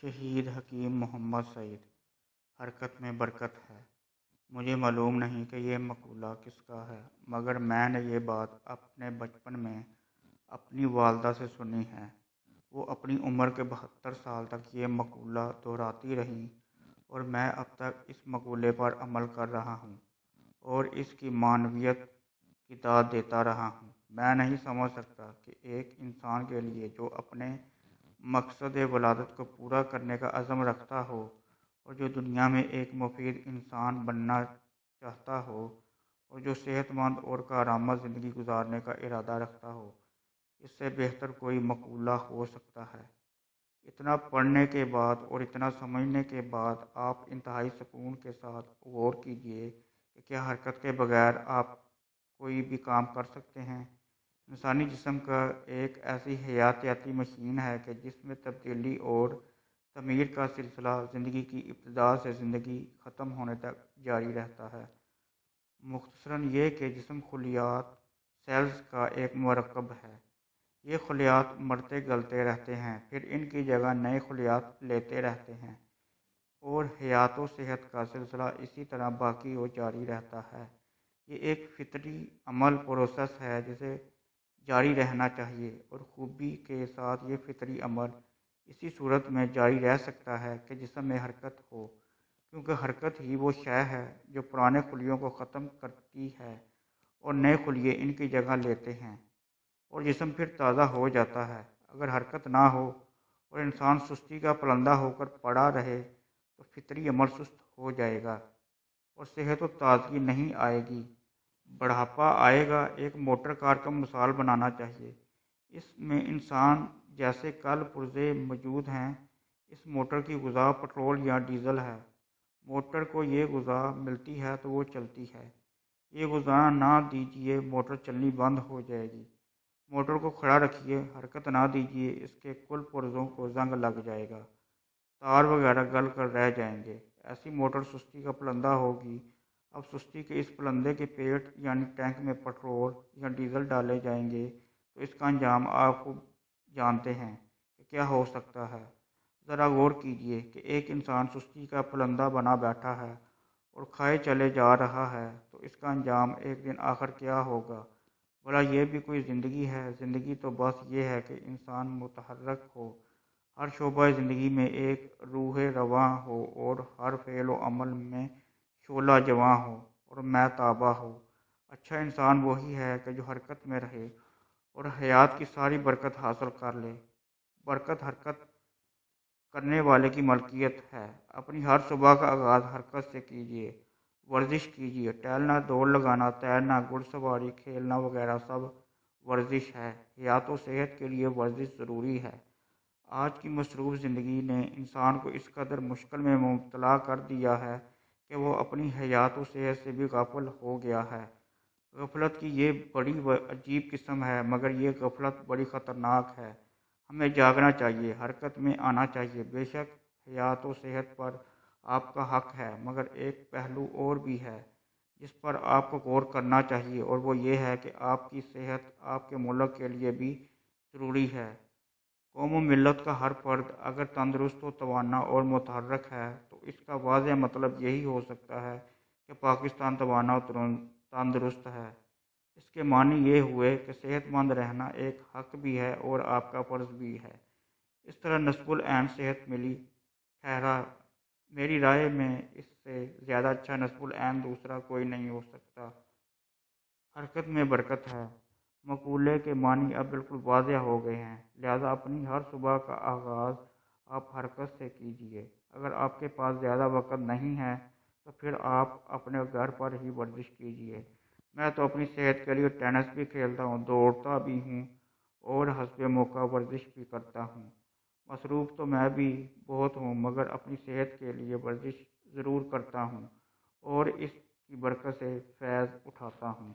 شہید حکیم محمد سعید۔ حرکت میں برکت ہے۔ مجھے معلوم نہیں کہ یہ مقولہ کس کا ہے، مگر میں نے یہ بات اپنے بچپن میں اپنی والدہ سے سنی ہے۔ وہ اپنی عمر کے 72 سال تک یہ مقولہ دہراتی رہیں اور میں اب تک اس مقولے پر عمل کر رہا ہوں اور اس کی معنویت کی داد دیتا رہا ہوں۔ میں نہیں سمجھ سکتا کہ ایک انسان کے لیے جو اپنے مقصد ولادت کو پورا کرنے کا عزم رکھتا ہو اور جو دنیا میں ایک مفید انسان بننا چاہتا ہو اور جو صحت مند اور کارآمد زندگی گزارنے کا ارادہ رکھتا ہو، اس سے بہتر کوئی مقولہ ہو سکتا ہے؟ اتنا پڑھنے کے بعد اور اتنا سمجھنے کے بعد آپ انتہائی سکون کے ساتھ غور کیجئے کہ کیا حرکت کے بغیر آپ کوئی بھی کام کر سکتے ہیں؟ انسانی جسم کا ایک ایسی حیاتیاتی مشین ہے کہ جس میں تبدیلی اور تعمیر کا سلسلہ زندگی کی ابتدا سے زندگی ختم ہونے تک جاری رہتا ہے۔ مختصراً یہ کہ جسم خلیات سیلز کا ایک مرکب ہے۔ یہ خلیات مرتے گلتے رہتے ہیں، پھر ان کی جگہ نئے خلیات لیتے رہتے ہیں اور حیات و صحت کا سلسلہ اسی طرح باقی و جاری رہتا ہے۔ یہ ایک فطری عمل پروسیس ہے جسے جاری رہنا چاہیے، اور خوبی کے ساتھ یہ فطری عمل اسی صورت میں جاری رہ سکتا ہے کہ جسم میں حرکت ہو، کیونکہ حرکت ہی وہ شے ہے جو پرانے خلیوں کو ختم کرتی ہے اور نئے خلیے ان کی جگہ لیتے ہیں اور جسم پھر تازہ ہو جاتا ہے۔ اگر حرکت نہ ہو اور انسان سستی کا پلندہ ہو کر پڑا رہے تو فطری عمل سست ہو جائے گا اور صحت و تازگی نہیں آئے گی، بڑھاپا آئے گا۔ ایک موٹر کار کا مثال بنانا چاہیے۔ اس میں انسان جیسے کل پرزے موجود ہیں۔ اس موٹر کی غذا پٹرول یا ڈیزل ہے۔ موٹر کو یہ غذا ملتی ہے تو وہ چلتی ہے۔ یہ غذا نہ دیجیے، موٹر چلنی بند ہو جائے گی۔ موٹر کو کھڑا رکھیے، حرکت نہ دیجیے، اس کے کل پرزوں کو زنگ لگ جائے گا، تار وغیرہ گل کر رہ جائیں گے۔ ایسی موٹر سستی کا پلندہ ہوگی۔ اب سستی کے اس پلندے کے پیٹ یعنی ٹینک میں پٹرول یا ڈیزل ڈالے جائیں گے تو اس کا انجام آپ خوب جانتے ہیں کہ کیا ہو سکتا ہے۔ ذرا غور کیجئے کہ ایک انسان سستی کا پلندہ بنا بیٹھا ہے اور کھائے چلے جا رہا ہے تو اس کا انجام ایک دن آخر کیا ہوگا؟ بھلا یہ بھی کوئی زندگی ہے؟ زندگی تو بس یہ ہے کہ انسان متحرک ہو، ہر شعبہ زندگی میں ایک روح رواں ہو اور ہر فعل و عمل میں شعلہ جواں ہو اور میں تابہ ہو۔ اچھا انسان وہی ہے کہ جو حرکت میں رہے اور حیات کی ساری برکت حاصل کر لے۔ برکت حرکت کرنے والے کی ملکیت ہے۔ اپنی ہر صبح کا آغاز حرکت سے کیجیے۔ ورزش کیجیے۔ ٹہلنا، دوڑ لگانا، تیرنا، گھڑ سواری، کھیلنا وغیرہ سب ورزش ہے۔ حیات و صحت کے لیے ورزش ضروری ہے۔ آج کی مصروف زندگی نے انسان کو اس قدر مشکل میں مبتلا کر دیا ہے کہ وہ اپنی حیات و صحت سے بھی غافل ہو گیا ہے۔ غفلت کی یہ بڑی عجیب قسم ہے، مگر یہ غفلت بڑی خطرناک ہے۔ ہمیں جاگنا چاہیے، حرکت میں آنا چاہیے۔ بے شک حیات و صحت پر آپ کا حق ہے، مگر ایک پہلو اور بھی ہے جس پر آپ کو غور کرنا چاہیے، اور وہ یہ ہے کہ آپ کی صحت آپ کے ملک کے لیے بھی ضروری ہے۔ قوم و ملت کا ہر فرد اگر تندرست و توانا اور متحرک ہے تو اس کا واضح مطلب یہی ہو سکتا ہے کہ پاکستان توانا و تندرست ہے۔ اس کے معنی یہ ہوئے کہ صحت مند رہنا ایک حق بھی ہے اور آپ کا فرض بھی ہے۔ اس طرح نصب العین صحت ملی ٹھہرا۔ میری رائے میں اس سے زیادہ اچھا نصب العین دوسرا کوئی نہیں ہو سکتا۔ حرکت میں برکت ہے۔ مقولے کے معنی اب بالکل واضح ہو گئے ہیں، لہذا اپنی ہر صبح کا آغاز آپ حرکت سے کیجیے۔ اگر آپ کے پاس زیادہ وقت نہیں ہے تو پھر آپ اپنے گھر پر ہی ورزش کیجیے۔ میں تو اپنی صحت کے لیے ٹینس بھی کھیلتا ہوں، دوڑتا بھی ہوں اور حسب موقع ورزش بھی کرتا ہوں۔ مصروف تو میں بھی بہت ہوں، مگر اپنی صحت کے لیے ورزش ضرور کرتا ہوں اور اس کی برکت سے فیض اٹھاتا ہوں۔